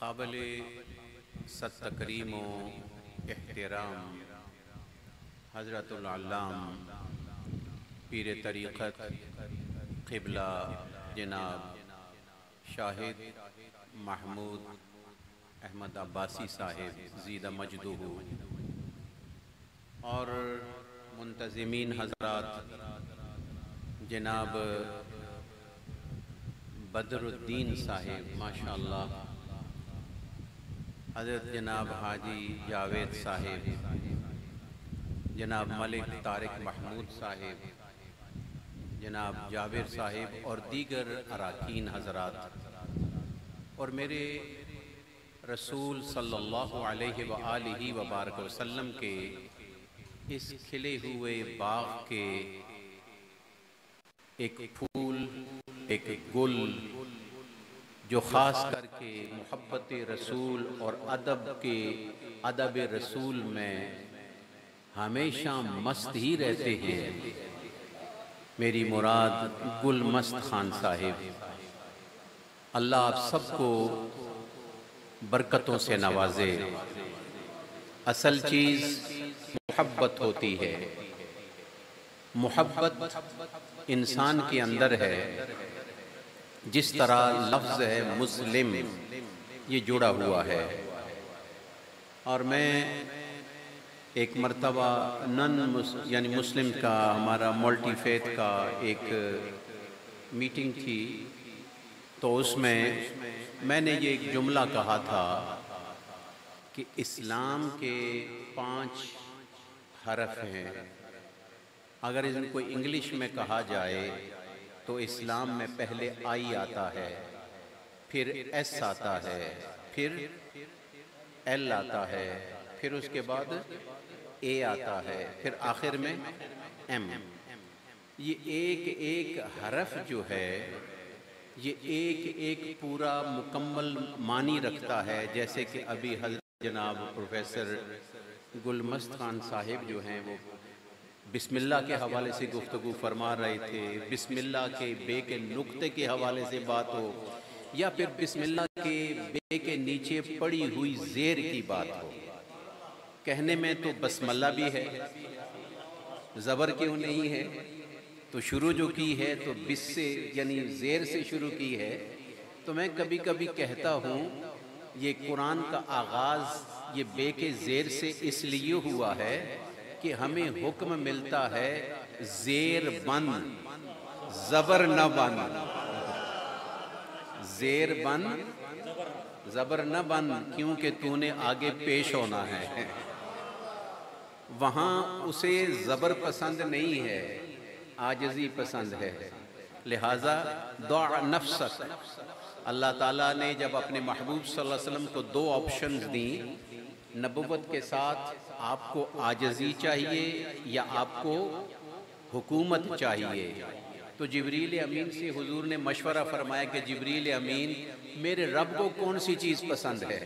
काबिल सत तकरीम व एहतराम हज़रतुल अल्लाम पीर तरीक़त क़िबला जनाब शाहिद महमूद अहमद अब्बासी साहिब ज़ीदा मजदूहू और मुंतज़िमीन हज़रात जनाब बदरुद्दीन साहिब माशाअल्लाह, हज़रत जनाब हाजी जावेद साहिब, जनाब मलिक तारिक महमूद साहिब, जनाब जावेद साहिब और दीगर अराकीन हज़रात और मेरे रसूल सल्लल्लाहु अलैहि व आलिहि व बारक वसल्लम के इस खिले हुए बाग के एक फूल, एक गुल जो ख़ास करके मोहब्बत रसूल और अदब रसूल में हमेशा मस्त ही रहते हैं। मेरी मुराद गुल मस्त खान साहिब, अल्लाह आप सबको बरकतों से नवाजे। असल चीज़ मोहब्बत होती है। मोहब्बत इंसान के अंदर है। जिस तरह लफ्ज़ है मुस्लिम, ये जुड़ा हुआ है। और मैं एक मर्तबा यानी मुस्लिम का हमारा मल्टी फेथ का एक मीटिंग थी, तो उसमें मैंने ये एक जुमला कहा था कि इस्लाम के 5 हरफ हैं। अगर इनको इंग्लिश में कहा जाए तो इस्लाम में पहले आई आता है, फिर एस आता है, फिर एल आता है, फिर उसके बाद ए आता है, फिर आखिर में एम। ये एक एक हरफ जो है ये एक एक पूरा मुकम्मल मानी रखता है। जैसे कि अभी हज़रत जनाब प्रोफेसर गुलमस्त खान साहिब जो हैं वो बिस्मिल्लाह के हवाले से गुफ्तगू फरमा रहे थे, बिस्मिल्लाह के बे के नुक्ते के हवाले से बात हो या फिर बिस्मिल्लाह के बे के नीचे पड़ी हुई ज़ेर की बात हो। कहने में तो बस्मल्ला भी है, ज़बर क्यों नहीं है? तो शुरू जो की है तो बिस से यानी ज़ेर से शुरू की है। तो मैं कभी कभी कहता हूँ ये कुरान का आगाज़ ये बे के ज़ेर से इसलिए हुआ है कि हमें हुक्म मिलता है ज़ेर बंद ज़बर न बंद, ज़ेर बंद ज़बर न बंद, क्योंकि तूने आगे पेश होना है। वहाँ उसे ज़बर पसंद नहीं है, आजिज़ी पसंद है। लिहाजा दुआ नफ्सक, अल्लाह ताला ने जब अपने महबूब सल्लल्लाहु अलैहि वसल्लम को 2 ऑप्शंस दी, नबुव्वत के साथ आपको आजिज़ी चाहिए या आपको हुकूमत चाहिए, तो जिब्रील अमीन से हुजूर ने मशवरा फरमाया कि जिब्रील अमीन मेरे रब को कौन सी चीज़ पसंद है?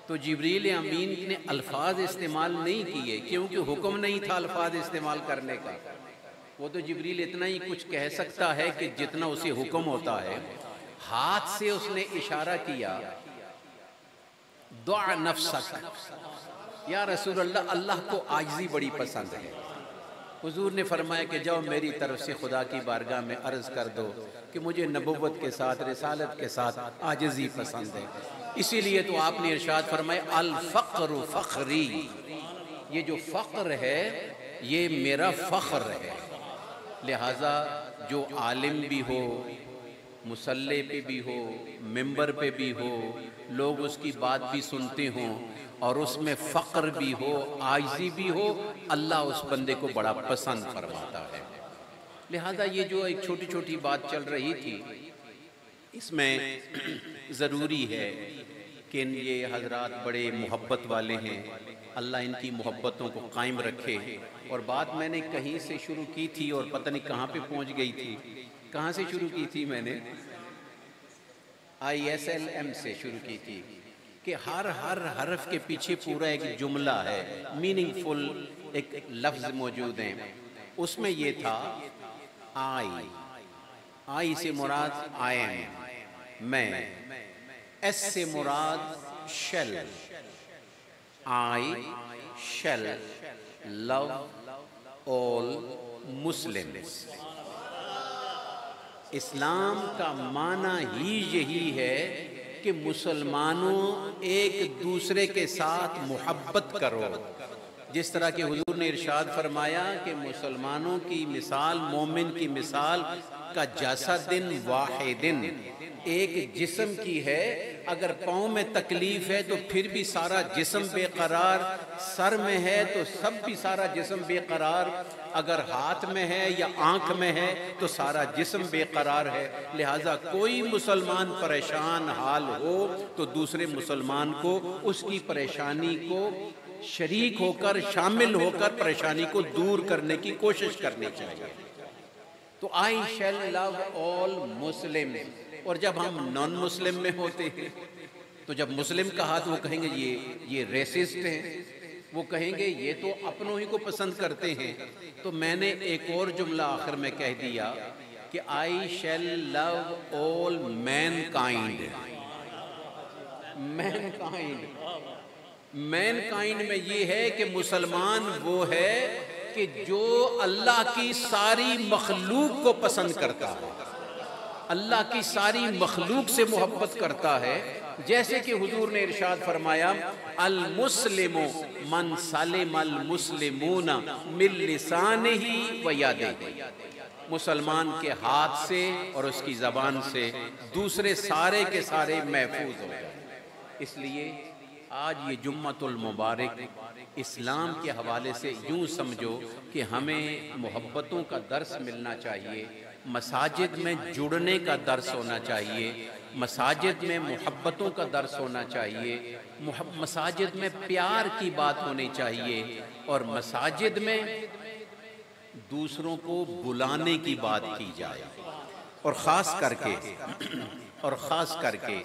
तो जिब्रील अमीन ने अल्फाज इस्तेमाल नहीं किए क्योंकि हुक्म नहीं था अल्फाज इस्तेमाल करने का। वो तो जिब्रील इतना ही कुछ कह सकता है कि जितना उसे हुक्म होता है। हाथ से उसने इशारा किया, दुआ नफ्सक या रसूल अल्लाह, अल्लाह को आजिज़ी बड़ी पसंद है। हुजूर ने फरमाया कि जाओ मेरी तरफ से खुदा की बारगाह में अर्ज़ कर दो कि मुझे नबुव्वत के साथ रिसालत के साथ आजिज़ी पसंद है। इसीलिए तो आपने इरशाद फरमाया अल फ़क्र फ़ख्री, ये जो फ़ख्र है ये मेरा फ़ख्र है। लिहाजा जो आलिम भी हो, मुसल्ले पे भी हो, मिंबर पे भी हो, लोग उसकी बात भी सुनते हों और उसमें फ़ख्र भी हो, आजिज़ी भी हो, अल्लाह उस बंदे को बड़ा पसंद फरमाता है। लिहाजा ये जो एक छोटी छोटी बात चल रही थी, इसमें ज़रूरी है कि ये हज़रात बड़े मोहब्बत वाले हैं, अल्लाह इनकी मोहब्बतों को कायम रखे। और बात मैंने कहीं से शुरू की थी और पता नहीं कहाँ पे पहुँच गई थी। कहाँ से शुरू की थी मैंने? ISLM से शुरू की थी कि हर हरफ के पीछे पूरा एक जुमला है, मीनिंगफुल एक लफ्ज़ मौजूद है। उसमें ये था आई से मुराद आई एम, मैं, एस से मुराद shall, I shall love all Muslims. इस्लाम का माना ही यही है कि मुसलमानों एक दूसरे के साथ मोहब्बत करो। जिस तरह के हुजूर ने इरशाद फरमाया कि मुसलमानों की मिसाल मोमिन की मिसाल का जसदिन वाहिदिन, एक जिस्म की है। अगर पाँव में तकलीफ है तो फिर भी सारा जिस्म बेकरार, सर में है तो सब भी सारा जिस्म बेकरार, अगर हाथ में है या आँख में है तो सारा जिस्म बेकरार है। लिहाजा कोई मुसलमान परेशान हाल हो तो दूसरे मुसलमान को उसकी परेशानी को शरीक होकर, शामिल होकर परेशानी को दूर करने की कोशिश करनी चाहिए। तो आई शैल लव ऑल मुस्लिम। और जब हम नॉन मुस्लिम में होते हैं तो जब मुस्लिम कहा तो वो कहेंगे ये रेसिस्ट हैं, वो कहेंगे ये तो अपनों ही को पसंद करते हैं। तो मैंने एक और जुमला आखिर में कह दिया कि आई शैल लव ऑल मैनकाइंड। मैनकाइंड में ये है कि मुसलमान वो है कि जो अल्लाह की सारी मखलूक को पसंद करता है, अल्लाह की सारी मखलूक से मोहब्बत करता है। जैसे कि हुजूर ने इरशाद फरमाया, अल मुस्लिमु मन सलिमल मुस्लिमूना मिन लिसानिही व यदिही। मुसलमान के हाथ से और उसकी ज़बान से दूसरे सारे के सारे महफूज हो गए। इसलिए आज ये जुम्मतुल मुबारक इस्लाम के हवाले से यूँ समझो कि हमें मोहब्बतों का दर्स मिलना चाहिए, मसाजिद में जुड़ने का दर्स होना चाहिए, मसाजिद में मोहब्बतों का दर्स होना चाहिए, मसाजिद में प्यार की बात होनी चाहिए, और मसाजिद में दूसरों को बुलाने की बात की जाए। और ख़ास करके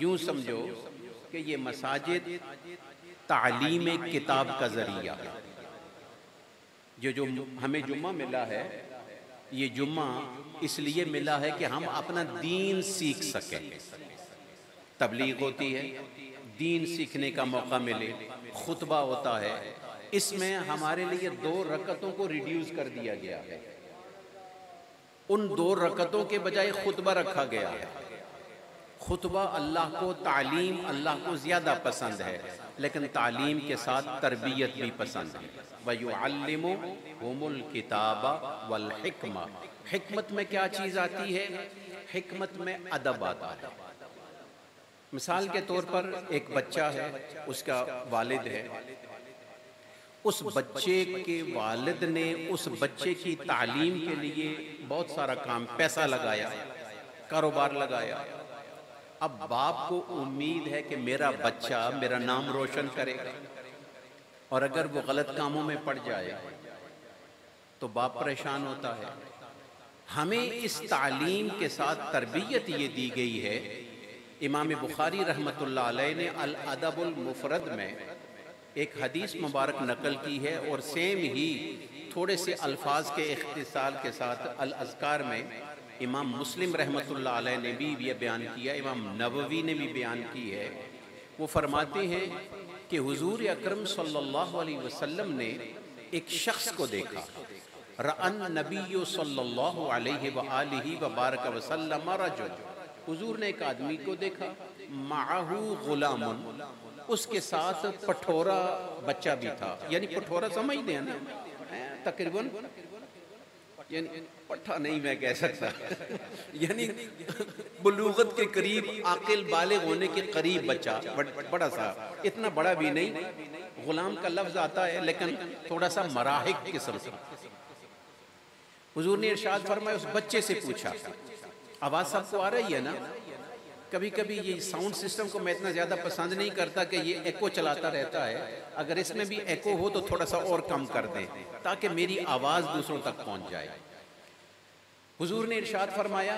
यूँ समझो कि ये मसाजिद तालीम किताब का ज़रिया है। जो हमें जुम्मा मिला है, ये जुम्मा इसलिए मिला है कि हम अपना दीन सीख सकें। तबलीग होती है, दीन सीखने का मौका मिले, खुतबा होता है। इसमें हमारे लिए 2 रकतों को रिड्यूस कर दिया गया है। उन 2 रकतों के बजाय खुतबा रखा गया है। खुतबा अल्लाह को, तालीम अल्लाह को ज़्यादा पसंद है, लेकिन तालीम के साथ तरबियत भी पसंद है। वयुअल्लिमुहुमुल किताबा वल हिक्मा। हिकमत में क्या चीज़ आती है? हिकमत में अदब आता है। मिसाल के तौर पर एक बच्चा है, उसका वालिद है, उस बच्चे के वालिद ने उस बच्चे की तालीम के लिए बहुत सारा काम, पैसा लगाया, कारोबार लगाया। अब बाप को उम्मीद है कि मेरा बच्चा मेरा नाम रोशन करेगा, और अगर वो गलत कामों में पड़ जाए तो बाप परेशान होता है। हमें इस तालीम के साथ तरबियत ये दी गई है। इमाम बुखारी रहमतुल्लाह अलैह ने अल अदबुल मुफरद में एक हदीस मुबारक नकल की है, और सेम ही थोड़े से अल्फाज के इख्तिसार के साथ अल अज़कार में इमाम मुस्लिम रहमतुल्लाह अलैह ने भी ये बयान किया, इमाम नववी ने भी बयान की है। वो फरमाते हैं कि हुजूर अकरम सल्लल्लाहु अलैहि वसल्लम ने एक शख्स को देखा। रअन नबी सल्लल्लाहु अलैहि व आलिहि व बारक वसल्लम रजुल। हुजूर ने एक आदमी को देखा, माहू गुलामुन, उसके साथ पठोरा बच्चा भी था। यानी पठोरा समझते हैं ना, तकरीबन, यानी पट्ठा नहीं मैं कह सकता यानी बुलूगत के करीब, आकिल बालिग होने के करीब बच्चा, बड़ा सा, इतना बड़ा भी नहीं। गुलाम का लफ्ज आता है लेकिन थोड़ा सा मराहिक किस्म का। हुजूर ने इरशाद फरमाया, उस बच्चे से पूछा, आवाज़ सबको आ रही है ना? कभी कभी ये साउंड सिस्टम को मैं इतना ज़्यादा पसंद नहीं करता कि ये एको चलाता रहता है। अगर इसमें भी एको हो तो थोड़ा सा और कम कर दें ताकि मेरी आवाज़ दूसरों तक पहुंच जाए। हुजूर ने इरशाद फरमाया,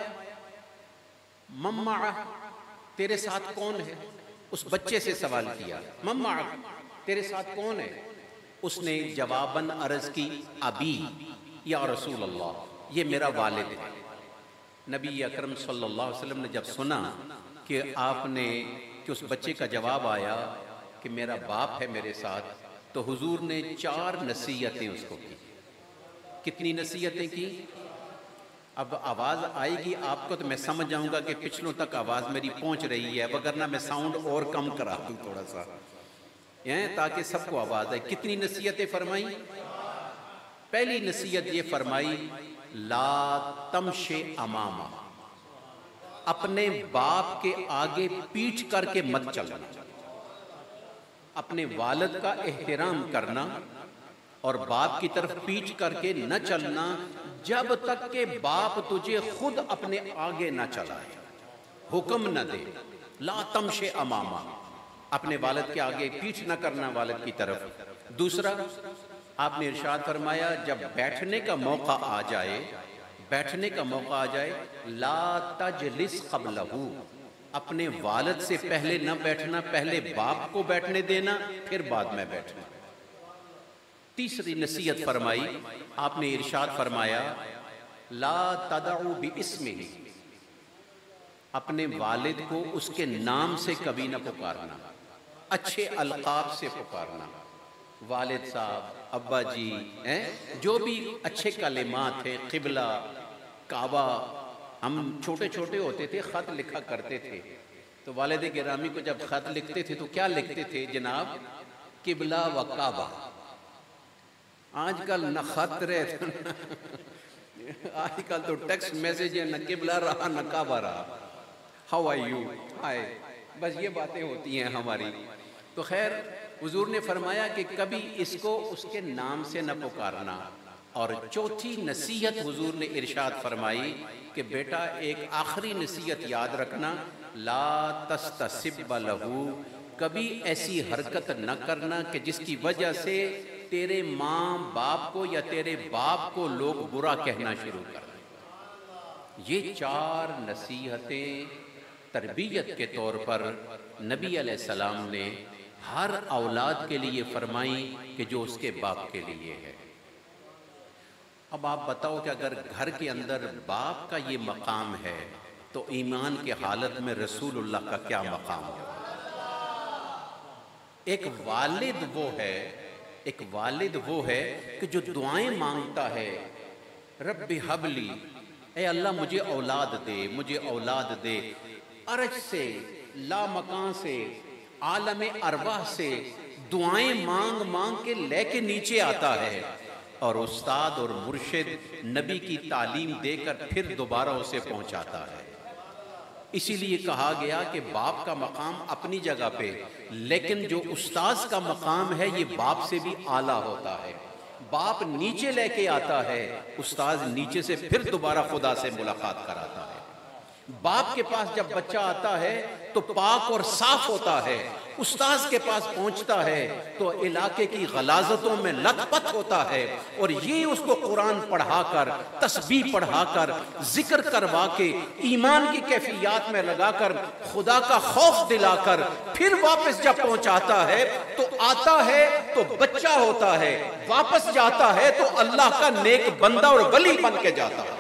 मम्मा तेरे साथ कौन है? उस बच्चे से सवाल किया, मम्मा तेरे साथ कौन है? उसने जवाबन अर्ज़ की, अबी या रसूल अल्लाह, ये मेरा वालिद है। नबी अकरम सल्लल्लाहु अलैहि वसल्लम ने जब सुना कि आपने कि उस बच्चे का जवाब आया कि मेरा बाप है मेरे साथ, तो हुजूर ने 4 नसीहतें उसको की। कितनी नसीहतें की? अब आवाज़ आएगी आपको तो मैं समझ जाऊंगा कि पिछलों तक आवाज़ मेरी पहुंच रही है, वगरना मैं साउंड और कम करा दूं थोड़ा सा, ताकि सबको आवाज़ आए। कितनी नसीहतें फरमाई? पहली नसीहत ये फरमाई, ला तमशे अमामा, अपने बाप के आगे पीठ करके मत चलना। अपने वालिद का एहतराम करना और बाप की तरफ पीठ करके न चलना जब तक के बाप तुझे खुद अपने आगे न चलाए, हुक्म न दे। ला तमशे अमामा, अपने वालिद के आगे पीठ न करना वालिद की तरफ। दूसरा, आपने इरशाद फरमाया जब बैठने का मौका आ जाए, बैठने का मौका आ जाए, ला तजलिस क़ब्लहू, अपने वालिद से पहले न बैठना, पहले बाप को बैठने देना फिर बाद में बैठना। तीसरी नसीहत फरमाई, आपने इरशाद फरमाया ला तदउ बिइस्मिही, अपने वालिद को उसके नाम से कभी न पुकारना, अच्छे अलकाब से पुकारना। वालिद साहब, अब्बा जी, जो भी अच्छे कलिमात हैं, क़िबला, काबा। हम छोटे छोटे होते थे, ख़त लिखा करते थे, तो वालिद गिरामी को जब ख़त लिखते थे तो क्या लिखते थे जनाब? क़िबला व काबा। आजकल न ख़त रहे आजकल तो टेक्स्ट मैसेज है, न क़िबला रहा न काबा रहा। हाउ आर यू, हाय, बस ये बातें होती हैं हमारी। तो खैर, हुजूर ने फरमाया कि कभी इसको उसके नाम से न पुकारना। और चौथी नसीहत हुजूर ने इरशाद फरमाई कि बेटा एक आखिरी नसीहत याद रखना, ला तस्तसिब लहू, कभी ऐसी हरकत न करना कि जिसकी वजह से तेरे माँ बाप को या तेरे बाप को लोग बुरा कहना शुरू कर दें। ये 4 नसीहतें तरबियत के तौर पर नबी अलैहिस्सलाम ने हर औलाद के लिए फरमाई कि जो उसके बाप के लिए है। अब आप बताओ कि अगर घर के अंदर बाप का ये मकाम है तो ईमान के हालत में रसूलुल्लाह का क्या मकाम है? एक वालिद वो है कि जो दुआएं मांगता है, रब्बी हबली, ए अल्लाह मुझे औलाद दे, मुझे औलाद दे। अरज से, ला मकान से, आलम अरवाह से दुआएं मांग मांग के लेके नीचे आता है और उस्ताद और मुर्शिद नबी की तालीम देकर फिर दोबारा उसे पहुंचाता है। इसीलिए कहा गया कि बाप का मकाम अपनी जगह पे, लेकिन जो उस्ताद का मकाम है ये बाप से भी आला होता है। बाप नीचे लेके आता है, उस्ताद नीचे से फिर दोबारा खुदा से मुलाकात कराता है। बाप के पास जब बच्चा आता है तो पाक और साफ होता है, उस्ताद के पास पहुंचता है तो इलाके की गलाजतों में लथपथ होता है और ये उसको कुरान पढ़ाकर, तस्बीह पढ़ाकर, जिक्र करवा के, ईमान की कैफियत में लगाकर, खुदा का खौफ दिलाकर फिर वापस जब पहुंचाता है तो आता है तो बच्चा होता है, वापस जाता है तो अल्लाह का नेक बंदा और वली बन के जाता है।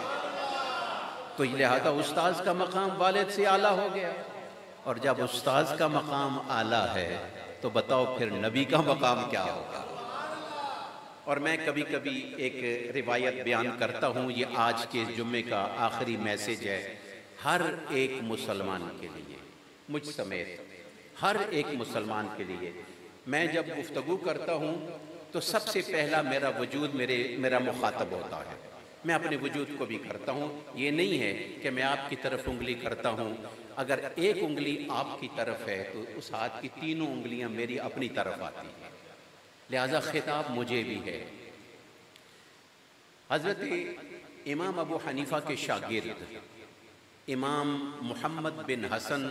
तो लिहाजा उस्ताद का मकाम वालिद से आला हो गया, और जब उस्ताद का मकाम आला है तो बताओ फिर नबी का मकाम क्या होगा। और मैं कभी कभी एक रिवायत बयान करता हूँ, ये आज के जुम्मे का आखिरी मैसेज है हर एक मुसलमान के लिए, मुझ समेत हर एक मुसलमान के लिए। मैं जब गुफ्तगू करता हूँ तो सबसे पहला मेरा वजूद मेरा मुखातब होता है। मैं अपने वजूद को भी करता हूँ। ये नहीं है कि मैं आपकी तरफ उंगली करता हूँ, अगर एक उंगली आपकी तरफ है तो उस हाथ की तीनों उंगलियां मेरी अपनी तरफ आती हैं, लिहाजा खिताब मुझे भी है। हज़रत इमाम अबू हनीफा के शागिर्द इमाम मोहम्मद बिन हसन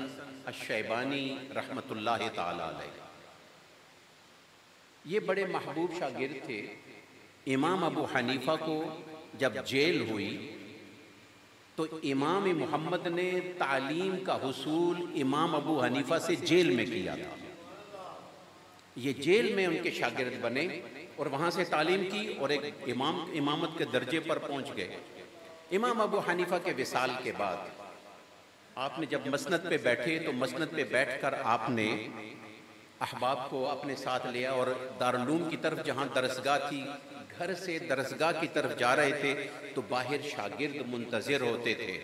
अश-शैबानी रहमतुल्लाह ताला अलैह, ये बड़े महबूब शागिर्द थे। इमाम अबू हनीफा को जब जेल हुई तो इमाम मोहम्मद ने तालीम का हुसूल इमाम अबू हनीफा से जेल में किया था। ये जेल में उनके शागिर्द बने और वहाँ से तालीम की और एक इमामत के दर्जे पर पहुँच गए। इमाम अबू हनीफा के विसाल के बाद आपने जब मसनद पे बैठे तो मसनद पे बैठकर आपने अहबाब को अपने साथ लिया और दारुल की तरफ जहाँ दरसगाह थी, घर से दरसगाह की तरफ जा रहे थे तो बाहर शागिर्द मुंतज़िर होते थे,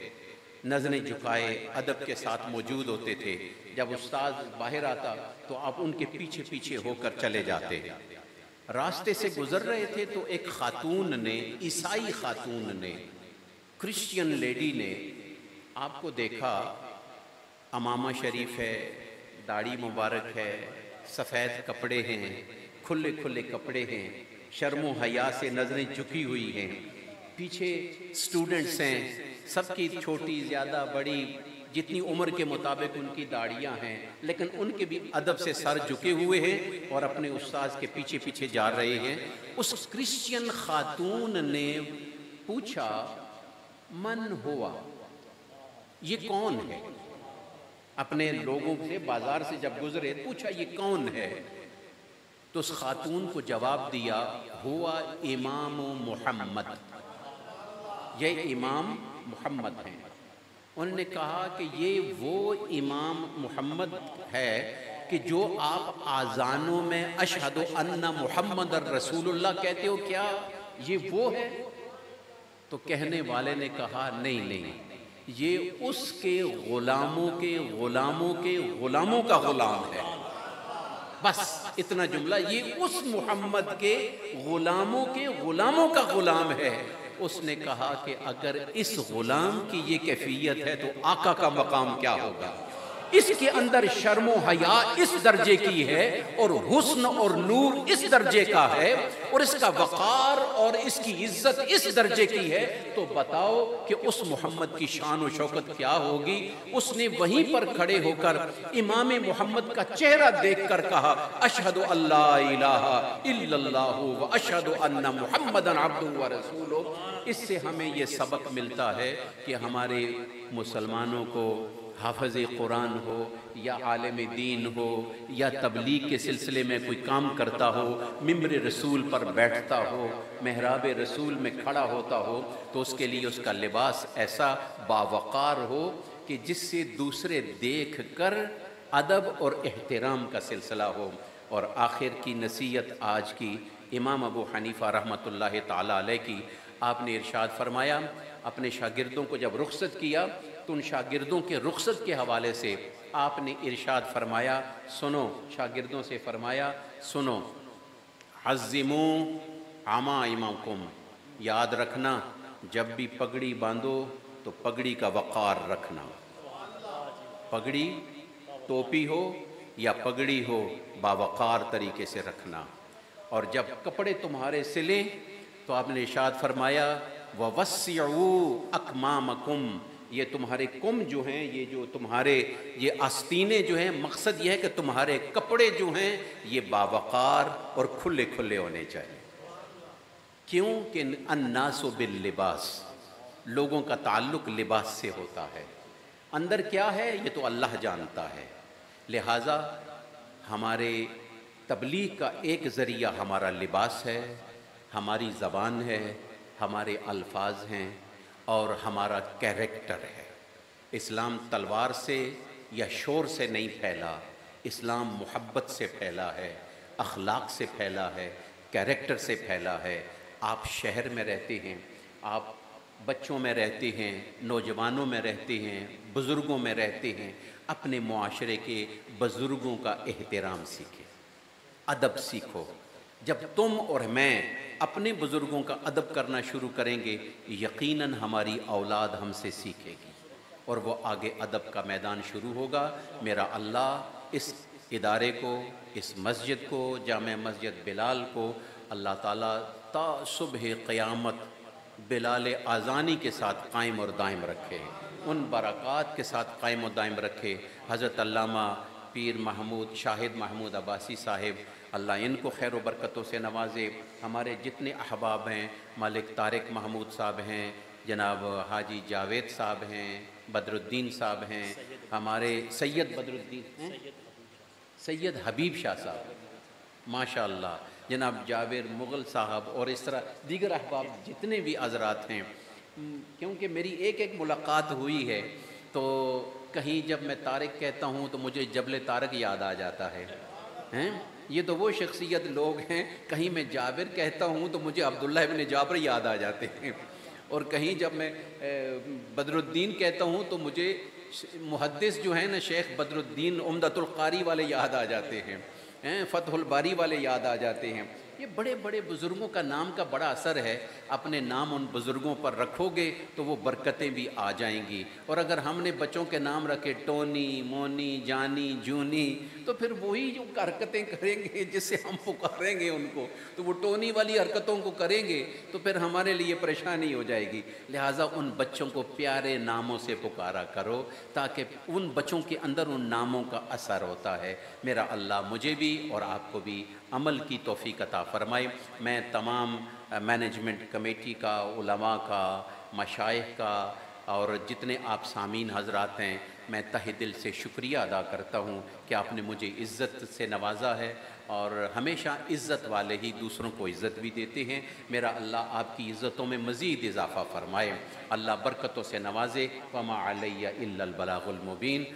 नज़रें झुकाए अदब के साथ मौजूद होते थे। जब उस्ताद बाहर आता तो आप उनके पीछे पीछे होकर चले जाते। रास्ते से गुजर रहे थे तो एक खातून ने, ईसाई खातून ने, क्रिश्चियन लेडी ने आपको देखा। अमामा शरीफ है, दाढ़ी मुबारक है, सफ़ेद कपड़े हैं, खुले खुले कपड़े हैं, शर्मो हया से नज़रें झुकी हुई हैं। पीछे स्टूडेंट्स हैं, सबकी छोटी ज़्यादा बड़ी जितनी उम्र के मुताबिक उनकी दाढ़ियाँ हैं, लेकिन उनके भी अदब से सर झुके हुए हैं और अपने उस्ताद के पीछे पीछे जा रहे हैं। उस क्रिश्चियन खातून ने पूछा, मन हुआ, ये कौन है? अपने लोगों से बाजार से जब गुजरे पूछा, ये कौन है? तो उस खातून को जवाब दिया, हुआ इमाम मुहम्मद, ये इमाम मुहम्मद हैं। उन्होंने कहा कि ये वो इमाम मुहम्मद है कि जो आप आज़ानों में अशहदु अन्ना मुहम्मद रसूलुल्लाह कहते हो, क्या ये वो है? तो कहने वाले ने कहा, नहीं नहीं, ये उसके गुलामों के गुलामों के गुलामों का गुलाम है। बस इतना जुमला, ये उस मोहम्मद के गुलामों के गुलामों का गुलाम है। उसने कहा कि अगर इस गुलाम की ये कैफियत है तो आका का मकाम क्या होगा? इसके अंदर शर्मो हया इस दर्जे की है और हुस्न और नूर इस दर्जे का है और इसका वक़ार और इसकी इज्जत इस दर्जे की है। तो बताओ कि उस मोहम्मद की शान और शौकत क्या होगी? उसने वहीं पर खड़े होकर इमाम मोहम्मद का चेहरा देखकर कहा, अशहदु अल्ला इलाहा इल्लल्लाहु व अशहदु अन्ना मुहम्मदन अब्दुहु व रसूलुहु। इससे हमें ये सबक मिलता है कि हमारे मुसलमानों को हाफ़िज़ कुरान हो या आलिम दीन हो या तबलीग के सिलसिले में कोई काम करता हो, मिंबर रसूल पर बैठता हो, मेहराब रसूल में खड़ा होता हो, तो उसके लिए उसका लिबास ऐसा बावक़ार हो कि जिससे दूसरे देख कर अदब और एहतराम का सिलसिला हो। और आखिर की नसीहत आज की इमाम अबू हनीफ़ा रहमतुल्लाह ताला अलैह की, आपने इरशाद फरमाया, अपने शागिर्दों को जब रुखसत किया तो उन शागिर्दों के रुखसत के हवाले से आपने इरशाद फरमाया, सुनो, शागिर्दों से फरमाया, सुनो, अज़्ज़िमू अमाइमकुम, याद रखना जब भी पगड़ी बांधो तो पगड़ी का वक़ार रखना। पगड़ी टोपी हो या पगड़ी हो, बावक़ार तरीके से रखना। और जब कपड़े तुम्हारे सिले तो आपने इरशाद फरमाया, ववस्सिऊ अकमामकुम, ये तुम्हारे कुम जो हैं, ये जो तुम्हारे ये आस्तीनें जो हैं, मकसद ये है कि तुम्हारे कपड़े जो हैं ये बावक़ार और खुले खुले होने चाहिए। क्यों कि अन्नासु बिल लिबास, लोगों का ताल्लुक़ लिबास से होता है। अंदर क्या है ये तो अल्लाह जानता है। लिहाजा हमारे तबलीग का एक ज़रिया हमारा लिबास है, हमारी ज़बान है, हमारे अल्फाज हैं और हमारा कैरेक्टर है। इस्लाम तलवार से या शोर से नहीं फैला, इस्लाम मोहब्बत से फैला है, अखलाक से फैला है, कैरेक्टर से फैला है। आप शहर में रहते हैं, आप बच्चों में रहते हैं, नौजवानों में रहते हैं, बुज़ुर्गों में रहते हैं, अपने मुआशरे के बुज़ुर्गों का एहतराम सीखें, अदब सीखो। जब तुम और मैं अपने बुज़ुर्गों का अदब करना शुरू करेंगे, यकीनन हमारी औलाद हमसे सीखेगी और वो आगे अदब का मैदान शुरू होगा। मेरा अल्लाह इस इदारे को, इस मस्जिद को, जामे मस्जिद बिलाल को अल्लाह ताला ता सुबह क़यामत बिलाल आज़ानी के साथ कायम और दायम रखे, उन बरक़ात के साथ कायम और दायम रखे। हज़रत अल्लामा पीर महमूद शाहिद महमूद अब्बासी साहिब, अल्लाह इनको खैर बरकतों से नवाजे। हमारे जितने अहबाब हैं, मालिक तारिक महमूद साहब हैं, जनाब हाजी जावेद साहब हैं, बदरुद्दीन साहब हैं, हमारे सैयद बदरुद्दीन हैं, सैयद हबीब शाह साहब, माशाअल्लाह, जनाब जावेद मुग़ल साहब और इस तरह दीगर अहबाब जितने भी हज़रात हैं। क्योंकि मेरी एक एक मुलाकात हुई है तो कहीं जब मैं तारिक कहता हूँ तो मुझे जबल तारक याद आ जाता है। हैं, ये तो वो शख्सियत लोग हैं, कहीं मैं जाबिर कहता हूँ तो मुझे अब्दुल्ला इब्न जाबिर याद आ जाते हैं, और कहीं जब मैं बदरुद्दीन कहता हूँ तो मुझे मुहद्दिस जो है ना शेख बदरुद्दीन उम्दतुल कारी वाले याद आ जाते हैं, फ़तहुल बारी वाले याद आ जाते हैं। ये बड़े बड़े बुज़ुर्गों का नाम का बड़ा असर है। अपने नाम उन बुज़ुर्गों पर रखोगे तो वो बरकतें भी आ जाएंगी। और अगर हमने बच्चों के नाम रखे टोनी, मोनी, जानी, जूनी, तो फिर वही जो हरकतें करेंगे जिससे हम पुकारेंगे उनको, तो वो टोनी वाली हरकतों को करेंगे तो फिर हमारे लिए परेशानी हो जाएगी। लिहाजा उन बच्चों को प्यारे नामों से पुकारा करो, ताकि उन बच्चों के अंदर उन नामों का असर होता है। मेरा अल्लाह मुझे भी और आपको भी अमल की तौफीक अता फ़रमाए। मैं तमाम मैनेजमेंट कमेटी का, उलमा का, मशाइख का और जितने आप सामीन हज़रात हैं, मैं तहे दिल से शुक्रिया अदा करता हूँ कि आपने मुझे इज़्ज़त से नवाजा है, और हमेशा इज़्ज़त वाले ही दूसरों को इज़्ज़त भी देते हैं। मेरा अल्लाह आपकी इज़्ज़तों में मज़ीद इजाफ़ा फ़रमाए, अल्लाह बरकतों से नवाजे। वमा अलैया इल्लल बलागुल मुबीन।